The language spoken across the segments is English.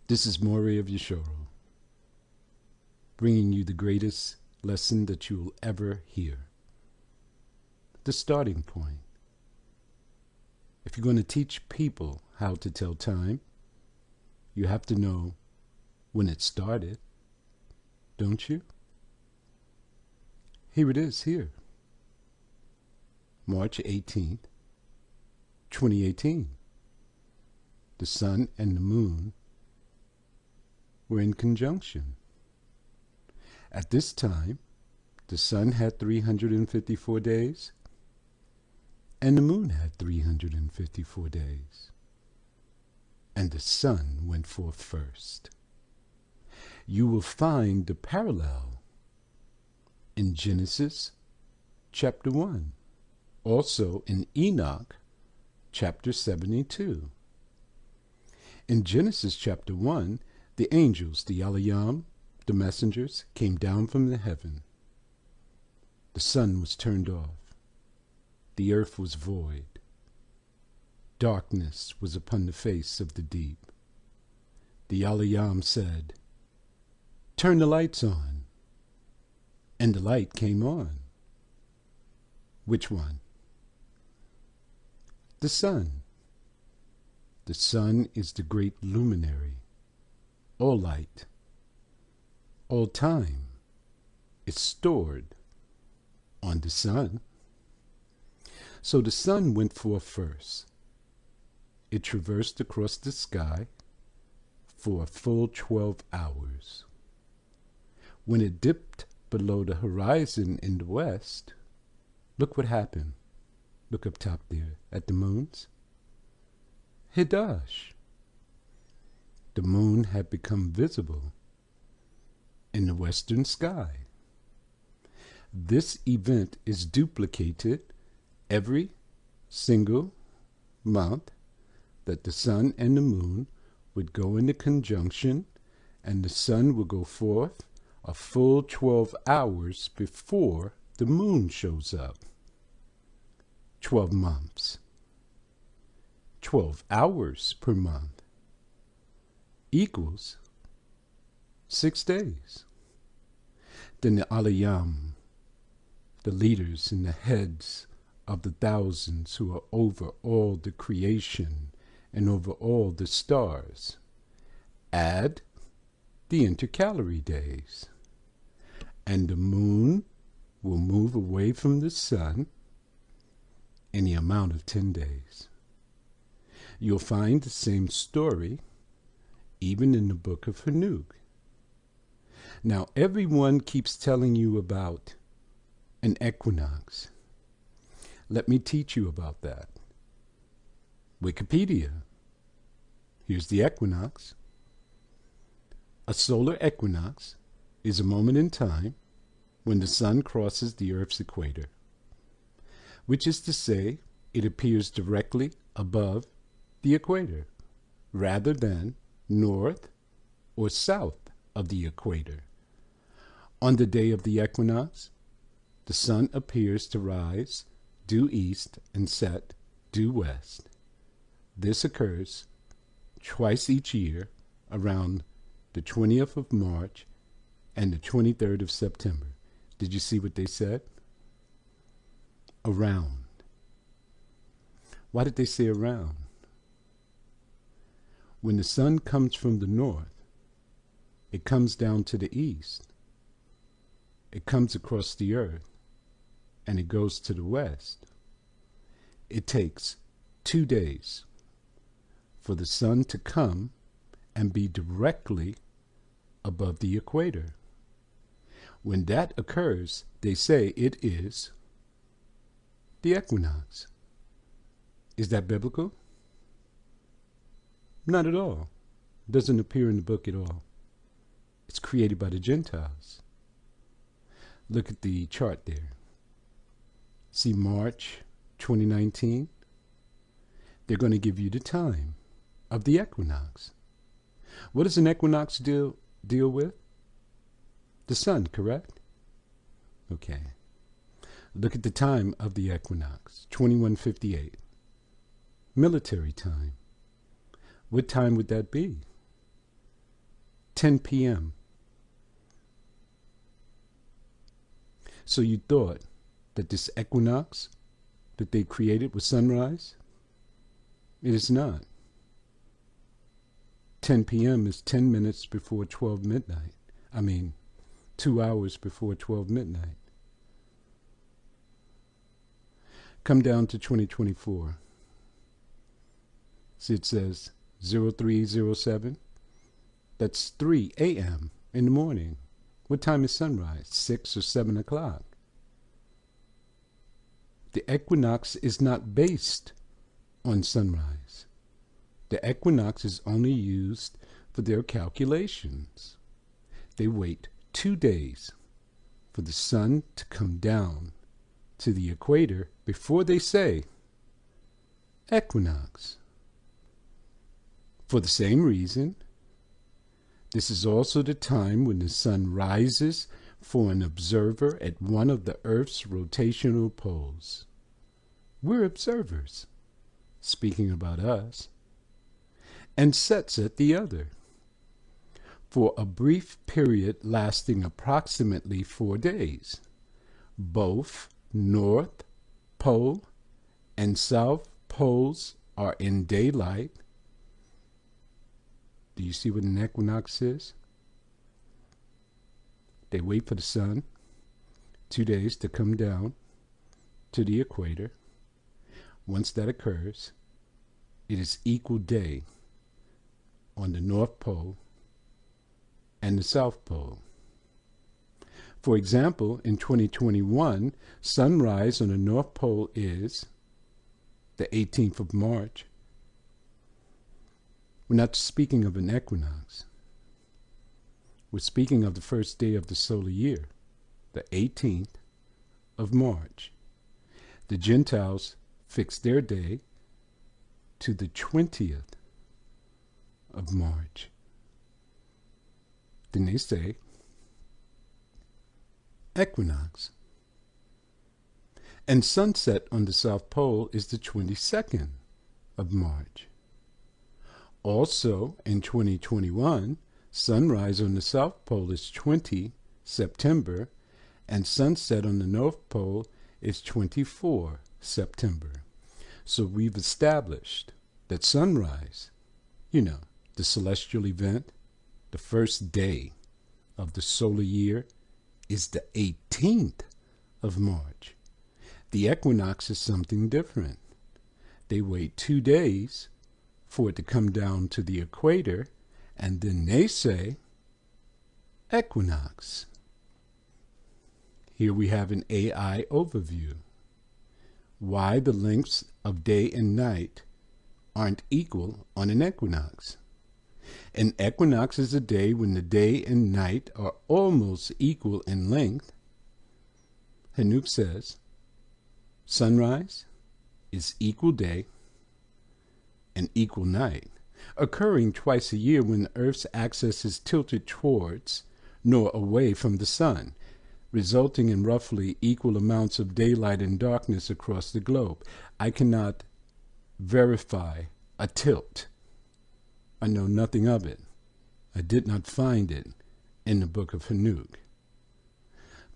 This is Maury of Yeshoro, bringing you the greatest lesson that you will ever hear. The starting point. If you're going to teach people how to tell time, you have to know when it started, don't you? Here it is here. March 18th, 2018. The sun and the moon were in conjunction. At this time, the sun had 354 days, and the moon had 354 days. And the sun went forth first. You will find the parallel in Genesis chapter 1, also in Enoch chapter 72. In Genesis chapter 1, the angels, the Elohim, the messengers, came down from the heaven. The sun was turned off. The earth was void. Darkness was upon the face of the deep. The Elohim said, "Turn the lights on." And the light came on. Which one? The sun. The sun is the great luminary. All light, all time is stored on the sun. So the sun went forth first. It traversed across the sky for a full 12 hours. When it dipped below the horizon in the west, look what happened. Look up top there at the moons. Hidash. The moon had become visible in the western sky. This event is duplicated every single month that the sun and the moon would go into conjunction, and the sun would go forth a full 12 hours before the moon shows up. 12 months. 12 hours per month equals 6 days. Then the Aliyam, the leaders and the heads of the thousands who are over all the creation and over all the stars, add the intercalary days, and the moon will move away from the sun in the amount of 10 days. You'll find the same story even in the book of Enoch. Now, everyone keeps telling you about an equinox. Let me teach you about that. Wikipedia. Here's the equinox. A solar equinox is a moment in time when the sun crosses the Earth's equator, which is to say, it appears directly above the equator, rather than north or south of the equator. On the day of the equinox, the sun appears to rise due east and set due west. This occurs twice each year around the 20th of March and the 23rd of September. Did you see what they said? Around. Why did they say around? When the sun comes from the north, it comes down to the east. It comes across the earth, and it goes to the west. It takes 2 days for the sun to come and be directly above the equator. When that occurs, they say it is the equinox. Is that biblical? Not at all. It doesn't appear in the book at all. It's created by the Gentiles. Look at the chart there. See March 2019? They're going to give you the time of the equinox. What does an equinox deal with? The sun, correct? Okay. Look at the time of the equinox, 2158. Military time. What time would that be? 10 p.m. So you thought that this equinox that they created was sunrise? It is not. 10 p.m. is 10 minutes before 12 midnight. 2 hours before 12 midnight. Come down to 2024. See, it says 0307. That's 3 a.m. in the morning. What time is sunrise? 6 or 7 o'clock. The equinox is not based on sunrise. The equinox is only used for their calculations. They wait 2 days for the sun to come down to the equator before they say equinox. For the same reason, this is also the time when the sun rises for an observer at one of the Earth's rotational poles. We're observers, speaking about us, and sets at the other, for a brief period lasting approximately 4 days. Both North Pole and South Poles are in daylight. Do you see what an equinox is? They wait for the sun 2 days to come down to the equator. Once that occurs, it is equal day on the North Pole and the South Pole. For example, in 2021, sunrise on the North Pole is the 18th of March. We're not speaking of an equinox. We're speaking of the first day of the solar year, the 18th of March. The Gentiles fix their day to the 20th of March. Then they say equinox. And sunset on the South Pole is the 22nd of March. Also, in 2021, sunrise on the South Pole is 20 September, and sunset on the North Pole is 24 September. So we've established that sunrise, the celestial event, the first day of the solar year, is the 18th of March. The equinox is something different. They wait 2 days for it to come down to the equator, and then they say equinox. Here we have an AI overview. Why the lengths of day and night aren't equal on an equinox. An equinox is a day when the day and night are almost equal in length. Hanuk says, sunrise is equal day and equal night, occurring twice a year when the Earth's axis is tilted towards nor away from the sun, resulting in roughly equal amounts of daylight and darkness across the globe. I cannot verify a tilt. I know nothing of it. I did not find it in the book of Hanuk.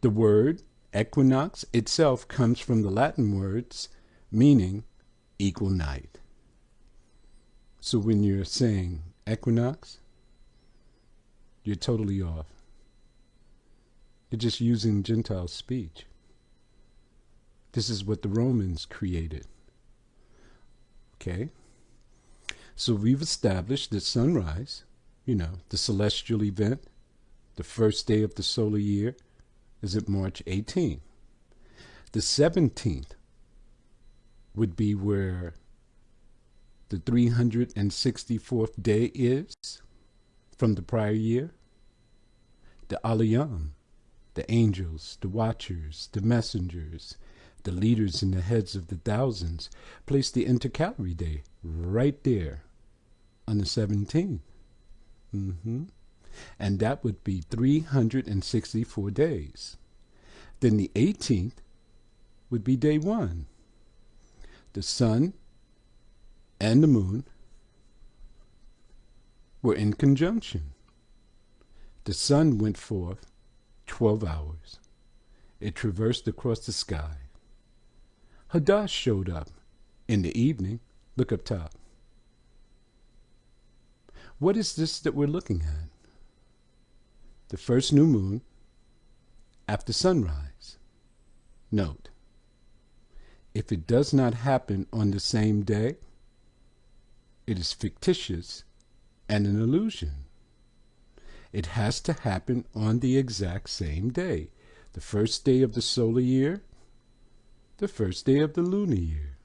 The word equinox itself comes from the Latin words meaning equal night. So when you're saying equinox, you're totally off. You're just using Gentile speech. This is what the Romans created. Okay? So we've established that sunrise, the celestial event, the first day of the solar year, is at March 18th. The 17th would be where the 364th day is from the prior year. The Aliyam, the angels, the watchers, the messengers, the leaders and the heads of the thousands, place the intercalary day right there on the 17th. And that would be 364 days. Then the 18th would be day 1. The sun and the moon were in conjunction The sun went forth 12 hours. It traversed across the sky. Hadash showed up in the evening. Look up top. What is this that we're looking at? The first new moon after sunrise. Note, if it does not happen on the same day, it is fictitious and an illusion. It has to happen on the exact same day. The first day of the solar year, the first day of the lunar year.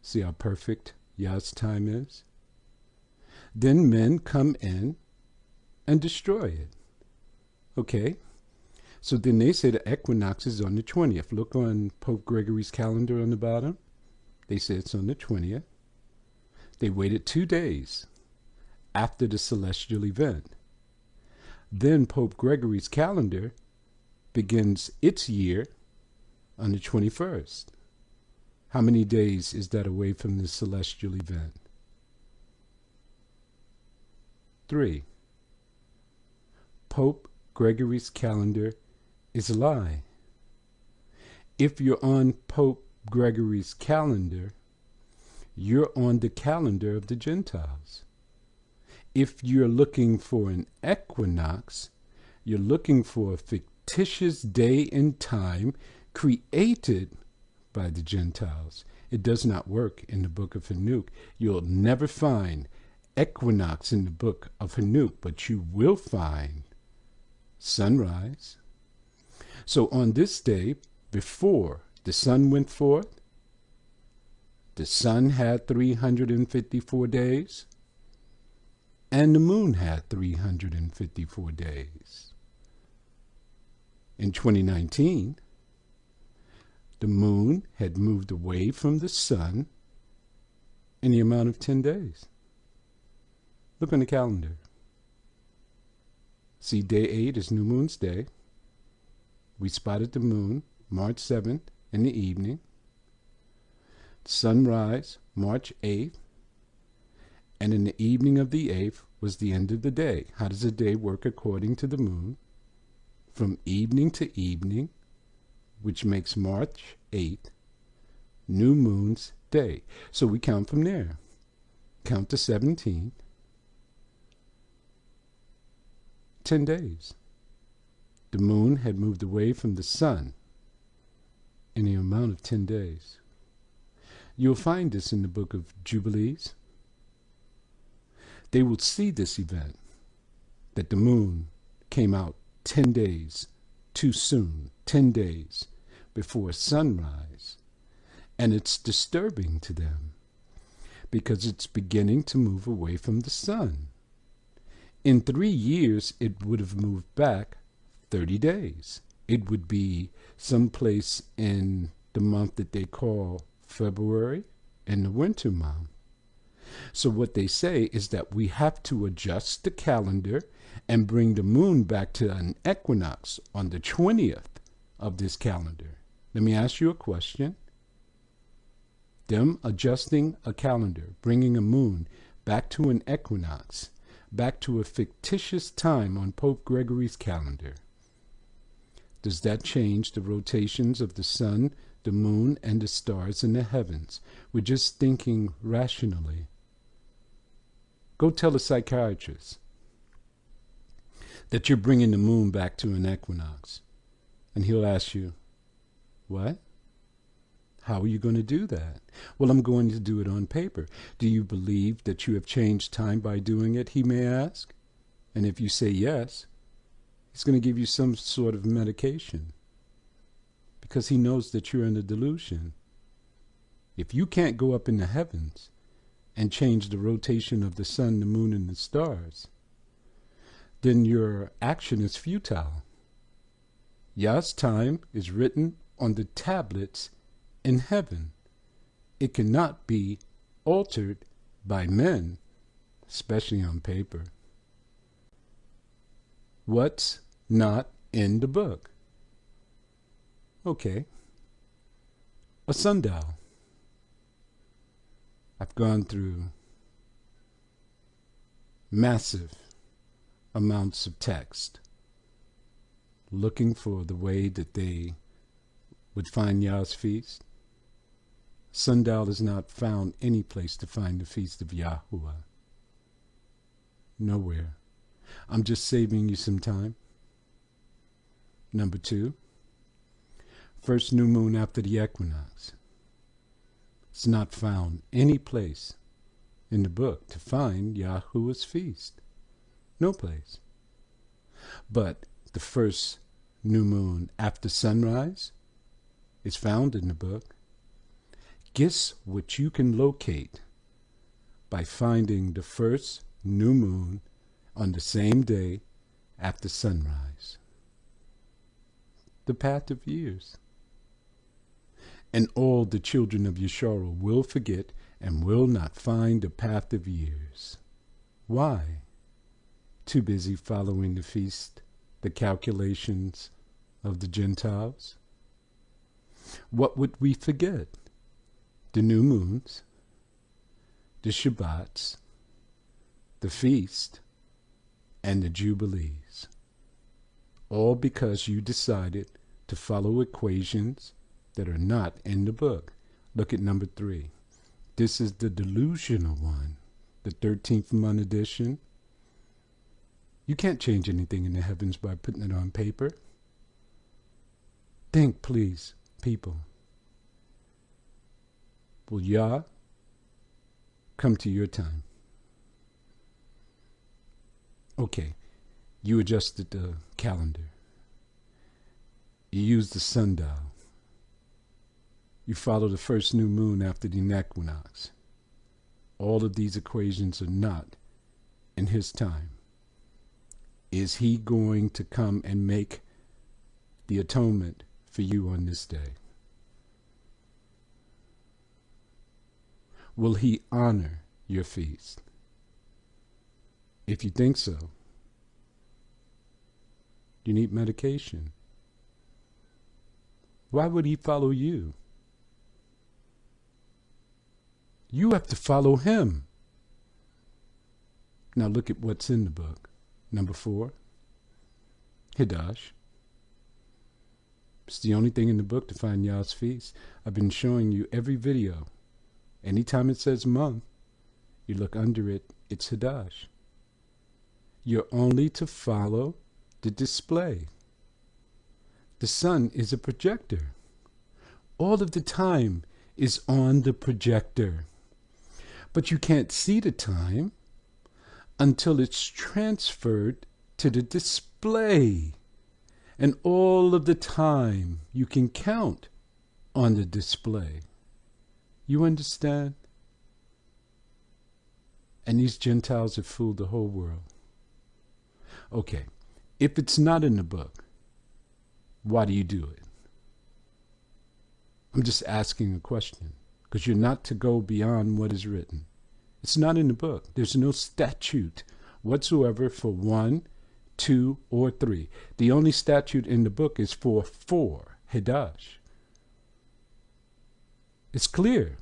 See how perfect Yah's time is? Then men come in and destroy it. Okay? So then they say the equinox is on the 20th. Look on Pope Gregory's calendar on the bottom. They say it's on the 20th. They waited 2 days after the celestial event. Then Pope Gregory's calendar begins its year on the 21st. How many days is that away from the celestial event? 3. Pope Gregory's calendar is a lie. If you're on Pope Gregory's calendar, you're on the calendar of the Gentiles. If you're looking for an equinox, you're looking for a fictitious day and time created by the Gentiles. It does not work in the book of Hanuk. You'll never find equinox in the book of Hanuk, but you will find sunrise. So on this day, before the sun went forth, the sun had 354 days, and the moon had 354 days. In 2019, the moon had moved away from the sun in the amount of 10 days. Look on the calendar. See, day 8 is New Moon's Day. We spotted the moon March 7th in the evening. Sunrise March 8th. And in the evening of the 8th was the end of the day. How does a day work according to the moon? From evening to evening, which makes March 8th, New Moon's Day. So we count from there. Count to 17. 10 days. The moon had moved away from the sun in the amount of 10 days. You'll find this in the book of Jubilees. They will see this event, that the moon came out 10 days too soon, 10 days before sunrise. And it's disturbing to them because it's beginning to move away from the sun. In 3 years, it would have moved back 30 days. It would be someplace in the month that they call February, in the winter month. So what they say is that we have to adjust the calendar and bring the moon back to an equinox on the 20th of this calendar. Let me ask you a question. Them adjusting a calendar, bringing a moon back to an equinox, back to a fictitious time on Pope Gregory's calendar. Does that change the rotations of the sun, the moon, and the stars in the heavens? We're just thinking rationally. Go tell a psychiatrist that you're bringing the moon back to an equinox. And he'll ask you, what? How are you going to do that? Well, I'm going to do it on paper. Do you believe that you have changed time by doing it, he may ask? And if you say yes, he's going to give you some sort of medication because he knows that you're in a delusion. If you can't go up in the heavens and change the rotation of the sun, the moon, and the stars, then your action is futile. Yah's time is written on the tablets in heaven. It cannot be altered by men, especially on paper. What's not in the book? Okay. A sundial. I've gone through massive amounts of text looking for the way that they would find Yah's feast. Sundial has not found any place to find the feast of Yahuwah. Nowhere. I'm just saving you some time. Number 2, first new moon after the equinox. It's not found any place in the book to find Yahuwah's feast. No place. But the first new moon after sunrise is found in the book. Guess what you can locate by finding the first new moon on the same day after sunrise? The path of years. And all the children of Yeshua will forget and will not find the path of years. Why? Too busy following the feast, the calculations of the Gentiles. What would we forget? The new moons, the Shabbats, the feast, and the Jubilees. All because you decided to follow equations that are not in the book. Look at number 3. This is the delusional one, the 13th month edition. You can't change anything in the heavens by putting it on paper. Think, please, people. Will Yah come to your time? Okay, you adjusted the calendar. You used the sundial. You follow the first new moon after the equinox. All of these equations are not in his time. Is he going to come and make the atonement for you on this day? Will he honor your feast? If you think so, you need medication. Why would he follow you? You have to follow him. Now look at what's in the book. Number 4, Hidash. It's the only thing in the book to find Yah's feast. I've been showing you every video. Anytime it says month, you look under it, it's Hidash. You're only to follow the display. The sun is a projector. All of the time is on the projector. But you can't see the time until it's transferred to the display. And all of the time you can count on the display. You understand? And these Gentiles have fooled the whole world. Okay, if it's not in the book, why do you do it? I'm just asking a question, because you're not to go beyond what is written. It's not in the book. There's no statute whatsoever for 1, 2, or 3. The only statute in the book is for 4, Hidash. It's clear.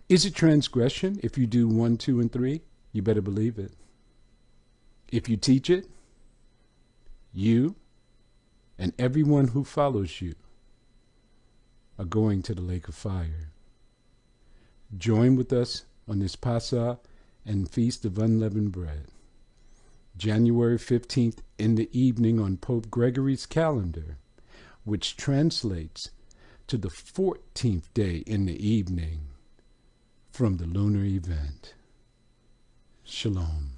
Is it transgression if you do 1, 2, and 3? You better believe it. If you teach it, you and everyone who follows you are going to the lake of fire. Join with us on this Passover and Feast of Unleavened Bread. January 15th in the evening on Pope Gregory's calendar, which translates to the 14th day in the evening from the lunar event. Shalom.